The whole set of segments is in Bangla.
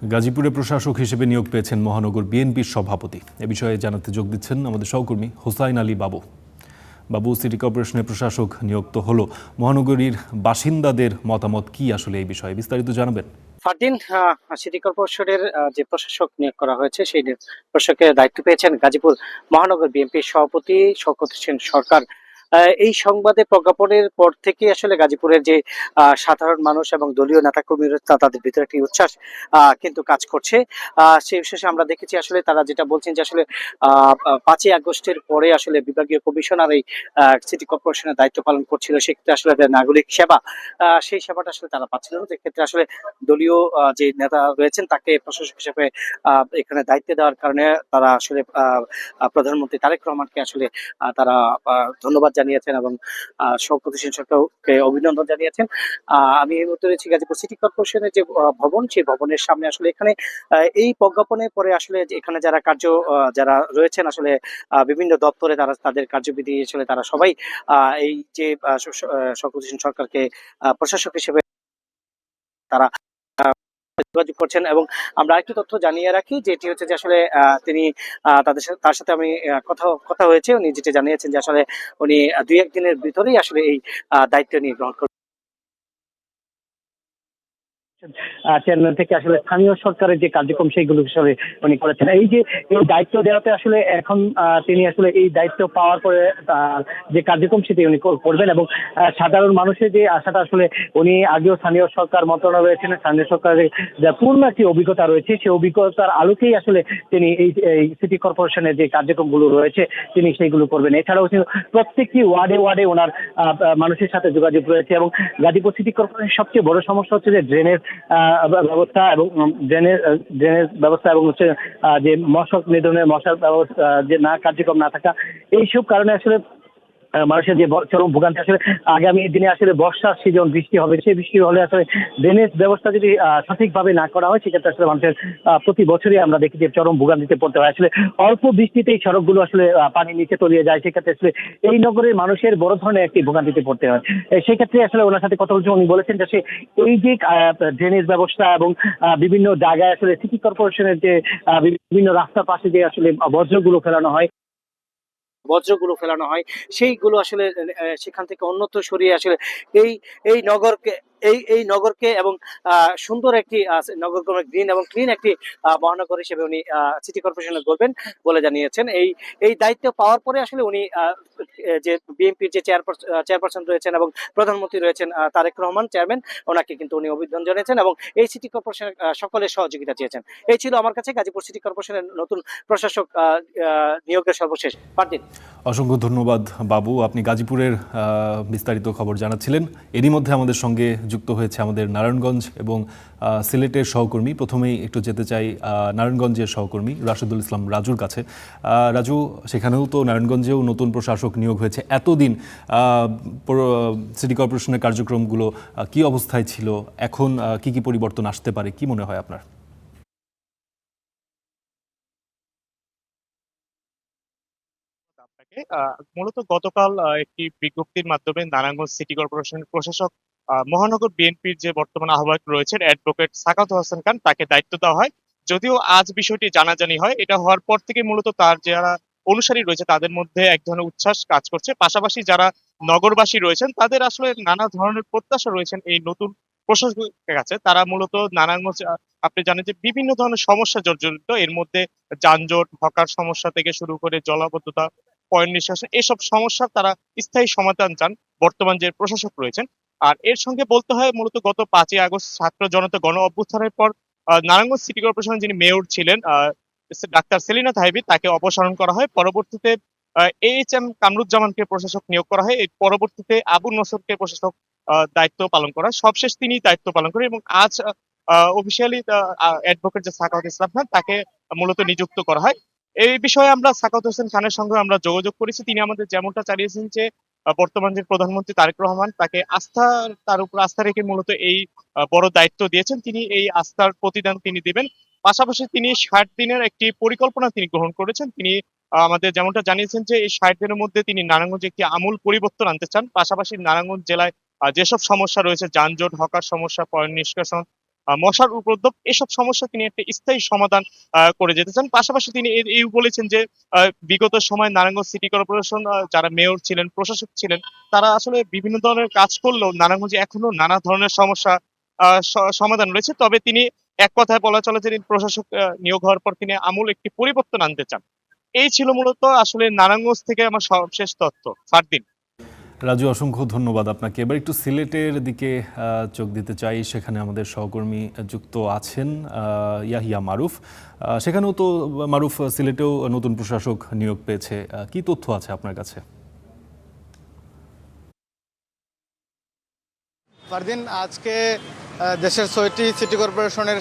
গাজীপুরে প্রশাসক হিসেবে নিয়োগ পেয়েছেন মহানগর বিএনপির সভাপতি। এ বিষয়ে জানাতে যোগ দিচ্ছেন আমাদের সহকর্মী হোসাইন আলী বাবু। বাবু, সিটি কর্পোরেশনের প্রশাসক নিয়োগ তো হলো, মহানগরীর বাসিন্দাদের মতামত কি আসলে এই বিষয়ে বিস্তারিত জানাবেন? ফারদিন, সিটি কর্পোরেশনের যে প্রশাসক নিয়োগ করা হয়েছে সেই প্রশাসকের দায়িত্ব পেয়েছেন গাজীপুর মহানগর বিএনপির সভাপতি শওকত হোসেন সরকার। এই সংবাদে প্রজ্ঞাপনের পর থেকে আসলে গাজীপুরের যে সাধারণ মানুষ এবং দলীয় নেতাকর্মীরা তাদের ভিতরে একটি উচ্ছ্বাস কিন্তু কাজ করছে। সেই বিশেষে আমরা দেখেছি আসলে তারা যেটা বলছেন যে আসলে 5ই আগস্টের পরে আসলে বিভাগীয় কমিশনার এই সিটি কর্পোরেশনের দায়িত্ব পালন করছিল, সেক্ষেত্রে আসলে নাগরিক সেবা সেই সেবাটা আসলে তারা পাচ্ছিল না, যেক্ষেত্রে আসলে দলীয় যে নেতা রয়েছেন তাকে প্রশাসক হিসেবে এখানে দায়িত্ব দেওয়ার কারণে তারা আসলে প্রধানমন্ত্রী তারেক রহমানকে আসলে তারা ধন্যবাদ জানিয়েছেন এবং শওকত হোসেন সরকারকে অভিনন্দন জানিয়েছেন। আমি এই মুহূর্তে রয়েছি গাজীপুর সিটি কর্পোরেশনের যে ভবন, সেই ভবনের সামনে। আসলে এখানে এই প্রজ্ঞাপনের পরে আসলে এখানে যারা রয়েছেন আসলে বিভিন্ন দপ্তরে তারা তাদের কার্যবিধি আসলে তারা সবাই এই যে শওকত হোসেন সরকারকে প্রশাসক হিসেবে তারা যোগাযোগ করছেন। এবং আমরা আরেকটি তথ্য জানিয়ে রাখি, যেটি হচ্ছে যে আসলে তিনি তার সাথে আমি কথা হয়েছে। উনি যেটা জানিয়েছেন যে আসলে উনি 2-1 দিনের ভিতরেই আসলে এই দায়িত্ব নিয়ে গ্রহণ করবেন। চেয়ারম্যান থেকে আসলে স্থানীয় সরকারের যে কার্যক্রম সেইগুলো আসলে উনি করেছেন। এই যে এই দায়িত্ব দেওয়াতে আসলে এখন তিনি আসলে এই দায়িত্ব পাওয়ার পরে যে কার্যক্রম সেটি উনি করবেন এবং সাধারণ মানুষের যে আশাটা আসলে উনি আগেও স্থানীয় সরকার মন্ত্রণালয়ে রয়েছেন, স্থানীয় সরকারের যা পূর্ণ একটি অভিজ্ঞতা রয়েছে সেই অভিজ্ঞতার আলোকেই আসলে তিনি এই সিটি কর্পোরেশনের যে কার্যক্রমগুলো রয়েছে তিনি সেইগুলো করবেন। এছাড়াও প্রত্যেকটি ওয়ার্ডে ওয়ার্ডে ওনার মানুষের সাথে যোগাযোগ রয়েছে এবং গাজীপুর সিটি কর্পোরেশনের সবচেয়ে বড় সমস্যা হচ্ছে যে ড্রেনের ব্যবস্থা এবং ড্রেনেজ ব্যবস্থা এবং হচ্ছে যে মশক নিধনের মশার ব্যবস্থা যে কার্যক্রম না থাকা, এইসব কারণে আসলে মানুষের যে চরম ভোগান্তি। আসলে আগামী দিনে আসলে বর্ষার সিজন বৃষ্টি হবে, সেই বৃষ্টি হলে আসলে ড্রেনেজ ব্যবস্থা যদি সঠিকভাবে না করা হয় সেক্ষেত্রে আসলে মানুষের প্রতি বছরই আমরা দেখি যে চরম ভোগান্তিতে পড়তে হয়। আসলে অল্প বৃষ্টিতেই সড়কগুলো আসলে পানির নিচে তলিয়ে যায়, সেক্ষেত্রে আসলে এই নগরের মানুষের বড় ধরনের একটি ভোগান্তিতে পড়তে হয়। সেক্ষেত্রে আসলে ওনার সাথে কথা বলছি, উনি বলেছেন যে এই যে ড্রেনেজ ব্যবস্থা এবং বিভিন্ন জায়গায় আসলে সিটি কর্পোরেশনের যে বিভিন্ন রাস্তার পাশে যে আসলে বর্জ্যগুলো ফেলানো হয় সেইগুলো আসলে সেখান থেকে অন্যত্র সরিয়ে আসলে এই এই নগরকে এই নগরকে এবং সুন্দর একটি নগর গ্রিন এবং ক্লিন একটি মহানগর হিসেবে উনি সিটি কর্পোরেশনে করবেন বলে জানিয়েছেন। এই দায়িত্ব পাওয়ার পরে আসলে উনি যে বিএনপির যে চেয়ারপারসন রয়েছেন এবং প্রধানমন্ত্রী রয়েছেন তারেক রহমান চেয়ারম্যান, ওনাকে কিন্তু উনি অভিনন্দন জানিয়েছেন এবং এই সিটি কর্পোরেশনের সকলের সহযোগিতা চেয়েছেন। এই ছিল আমার কাছে গাজীপুর সিটি কর্পোরেশনের নতুন প্রশাসক নিয়োগের সর্বশেষ। পারদিন, অসংখ্য ধন্যবাদ বাবু, আপনি গাজীপুরের বিস্তারিত খবর জানাচ্ছিলেন। এরই মধ্যে আমাদের সঙ্গে যুক্ত হয়েছে আমাদের নারায়ণগঞ্জ এবং সিলেটের সহকর্মী। প্রথমেই একটু যেতে চাই নারায়ণগঞ্জের সহকর্মী রাশেদুল ইসলাম রাজুর কাছে। রাজু, সেখানেও তো নারায়ণগঞ্জেও নতুন প্রশাসক নিয়োগ হয়েছে। এতদিন সিটি কর্পোরেশনের কার্যক্রমগুলো কি অবস্থায় ছিল, এখন কি কি পরিবর্তন আসতে পারে, কি মনে হয় আপনার? মূলত গতকাল একটি বিজ্ঞপ্তির মাধ্যমে নারায়ণগঞ্জ সিটি কর্পোরেশনের প্রশাসক মহানগর বিএনপির যে বর্তমান আহ্বায়ক রয়েছেন অ্যাডভোকেট সাখাওয়াত হোসেন খান তাকে দায়িত্ব দেওয়া হয়। যদিও আজ বিষয়টি জানাজানি হয়, এটা হওয়ার পর থেকে মূলত তার যারা অনুসারী রয়েছে তাদের মধ্যে এক ধরনের উচ্ছ্বাস কাজ করছে। পাশাপাশি যারা নগরবাসী রয়েছেন তাদের আসলে নানা ধরনের প্রত্যাশা রয়েছেন এই নতুন প্রশাসকের কাছে। তারা মূলত নারায়ণগঞ্জ আপনি জানেন যে বিভিন্ন ধরনের সমস্যা জর্জরিত, এর মধ্যে যানজট, হকার সমস্যা থেকে শুরু করে জলাবদ্ধতা, পয়েন্ট নিষ্কাশন, এসব সমস্যার তারা স্থায়ী সমাধান চান বর্তমান যে প্রশাসক রয়েছেন। আর এর সঙ্গে বলতে হয় মূলত গত 5ই আগস্ট ছাত্র জনতা গণ অভ্যুত্থানের পর নারায়ণগঞ্জ সিটি কর্পোরেশনের যিনি মেয়র ছিলেন ডাক্তার সেলিনা তাহেবি, তাকে অপসারণ করা হয়। পরবর্তীতে AHM কামরুজ্জামানকে প্রশাসক নিয়োগ করা হয়। এর পরবর্তীতে আবু নসরকে প্রশাসক দায়িত্ব পালন করা হয়। সবশেষ তিনি দায়িত্ব পালন করেন এবং আজ অফিসিয়ালি অ্যাডভোকেট যে সাখাওয়াত ইসলাম খান তাকে মূলত নিযুক্ত করা হয়। এই বিষয়ে আমরা সাখাওয়াত হোসেন খানের সঙ্গে আমরা যোগাযোগ করেছি। তিনি আমাদের যেমনটা জানিয়েছেন যে বর্তমান যে প্রধানমন্ত্রী তারেক রহমান তাকে তার উপর আস্থা রেখে মূলত এই বড় দায়িত্ব দিয়েছেন। তিনি এই আস্থার প্রতিদান তিনি দিবেন। পাশাপাশি তিনি 60 দিনের একটি পরিকল্পনা তিনি গ্রহণ করেছেন। তিনি আমাদের যেমনটা জানিয়েছেন যে এই 60 দিনের মধ্যে তিনি নারায়ণগঞ্জে একটি আমূল পরিবর্তন আনতে চান। পাশাপাশি নারায়ণগঞ্জ জেলায় যেসব সমস্যা রয়েছে, যানজট, হকার সমস্যা, পয়েন্ট নিষ্কাশন, মশার উপদ্রব, এসব সমস্যা তিনি একটা স্থায়ী সমাধান করে যেতে চান। পাশাপাশি তিনি এই বলেছেন যে বিগত সময় নারায়ণগঞ্জ সিটি কর্পোরেশন যারা মেয়র ছিলেন, প্রশাসক ছিলেন, তারা আসলে বিভিন্ন ধরনের কাজ করলেও নারায়ণগঞ্জে এখনো নানা ধরনের সমস্যা সমাধান রয়েছে। তবে তিনি এক কথায় বলা চলে যে প্রশাসক নিয়োগ হওয়ার পর তিনি আমূল একটি পরিবর্তন আনতে চান। এই ছিল মূলত আসলে নারায়ণগঞ্জ থেকে আমার সর্বশেষ তথ্য। ফারদিন। রাজু, অসংখ্য ধন্যবাদ আপনাকে। এবার একটু সিলেটের দিকে চোখ দিতে চাই। সেখানে আমাদের সহকর্মী যুক্ত আছেন ইয়াহিয়া মারুফ। সেখানেও তো মারুফ, সিলেটেও নতুন প্রশাসক নিয়োগ পেয়েছে, কি তথ্য আছে আপনার কাছে? ফারদিন, আজকে দেশের ৬টি সিটি কর্পোরেশনের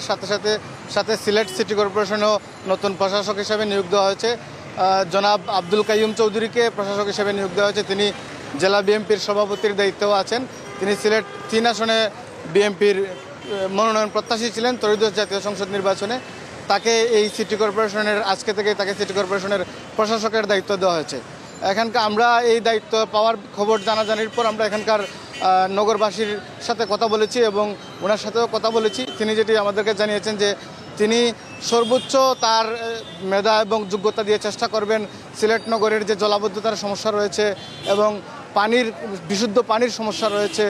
সাথে সিলেট সিটি কর্পোরেশনেও নতুন প্রশাসক হিসেবে নিয়োগ দেওয়া হয়েছে। জনাব আব্দুল কাইয়ুম চৌধুরীকে প্রশাসক হিসেবে নিয়োগ দেওয়া হয়েছে। তিনি জেলা বিএনপির সভাপতির দায়িত্বেও আছেন। তিনি সিলেট ৩ আসনে বিএনপির মনোনয়ন প্রত্যাশী ছিলেন ত্রয়োদশ জাতীয় সংসদ নির্বাচনে। তাকে এই সিটি কর্পোরেশনের আজকে থেকে তাকে সিটি কর্পোরেশনের প্রশাসকের দায়িত্ব দেওয়া হয়েছে। এখানকার আমরা এই দায়িত্ব পাওয়ার খবর জানাজানির পর আমরা এখানকার নগরবাসীর সাথে কথা বলেছি এবং ওনার সাথেও কথা বলেছি। তিনি যেটি আমাদেরকে জানিয়েছেন যে তিনি সর্বোচ্চ তার মেধা এবং যোগ্যতা দিয়ে চেষ্টা করবেন সিলেট নগরের যে জলাবদ্ধতার সমস্যা রয়েছে এবং বিশুদ্ধ পানির সমস্যা রয়েছে,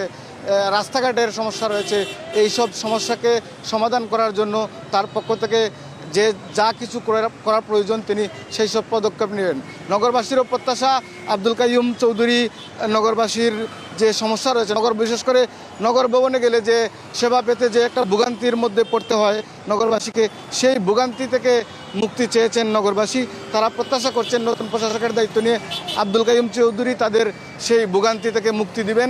রাস্তাঘাটের সমস্যা রয়েছে, এই সব সমস্যাকে সমাধান করার জন্য তার পক্ষ থেকে যে যা কিছু করার প্রয়োজন তিনি সেই সব পদক্ষেপ নেবেন। নগরবাসীরও প্রত্যাশা আব্দুল কাইয়ুম চৌধুরী নগরবাসীর যে সমস্যা রয়েছে, বিশেষ করে নগর ভবনে গেলে যে সেবা পেতে যে একটা ভোগান্তির মধ্যে পড়তে হয় নগরবাসীকে, সেই ভোগান্তি থেকে মুক্তি চেয়েছেন নগরবাসী। তারা প্রত্যাশা করছেন নতুন প্রশাসকের দায়িত্ব নিয়ে আব্দুল কাইয়ুম চৌধুরী তাদের সেই ভোগান্তি থেকে মুক্তি দিবেন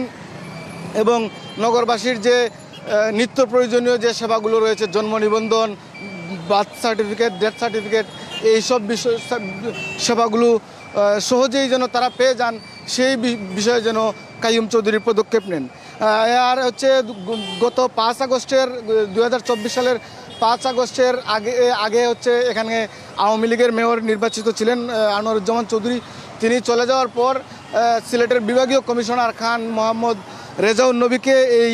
এবং নগরবাসীর যে নিত্য প্রয়োজনীয় যে সেবাগুলো রয়েছে, জন্ম নিবন্ধন, বার্থ সার্টিফিকেট, ডেথ সার্টিফিকেট, এইসব বিষয় সেবাগুলো সহজেই যেন তারা পেয়ে যান, সেই বিষয়ে যেন কাইয়ুম চৌধুরী পদক্ষেপ নেন। আর হচ্ছে গত 5 আগস্টের 2024 সালের 5 আগস্টের আগে হচ্ছে এখানে আওয়ামী লীগের মেয়র নির্বাচিত ছিলেন আনোয়ারুজ্জামান চৌধুরী। তিনি চলে যাওয়ার পর সিলেটের বিভাগীয় কমিশনার খান মোহাম্মদ রেজাউল নবীকে এই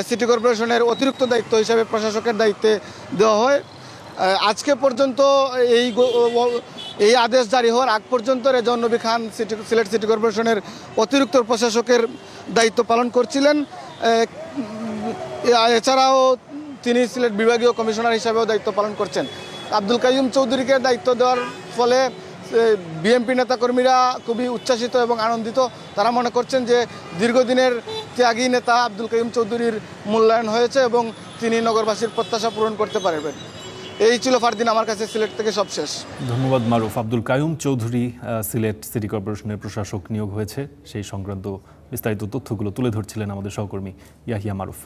সিটি কর্পোরেশনের অতিরিক্ত দায়িত্ব হিসাবে প্রশাসকের দায়িত্বে দেওয়া হয়। আজকে পর্যন্ত এই আদেশ জারি হওয়ার আগ পর্যন্ত রেজাউল নবী খান সিলেট সিটি কর্পোরেশনের অতিরিক্ত প্রশাসকের দায়িত্ব পালন করছিলেন। এছাড়াও তিনি সিলেট বিভাগীয় কমিশনার হিসাবেও দায়িত্ব পালন করছেন। আব্দুল কাইয়ুম চৌধুরীকে দায়িত্ব দেওয়ার ফলে বিএনপি নেতাকর্মীরা খুবই উচ্ছ্বাসিত এবং আনন্দিত। তারা মনে করছেন যে দীর্ঘদিনের ত্যাগী নেতা আব্দুল কাইয়ুম চৌধুরীর মূল্যায়ন হয়েছে এবং তিনি নগরবাসীর প্রত্যাশা পূরণ করতে পারবেন। এই ছিল ফারদিন আমার কাছে সিলেট থেকে সবশেষ। ধন্যবাদ মারুফ। আব্দুল কাইয়ুম চৌধুরী সিলেট সিটি কর্পোরেশনের প্রশাসক নিয়োগ হয়েছে সেই সংক্রান্ত বিস্তারিত তথ্যগুলো তুলে ধরছিলেন আমাদের সহকর্মী ইয়াহিয়া মারুফ।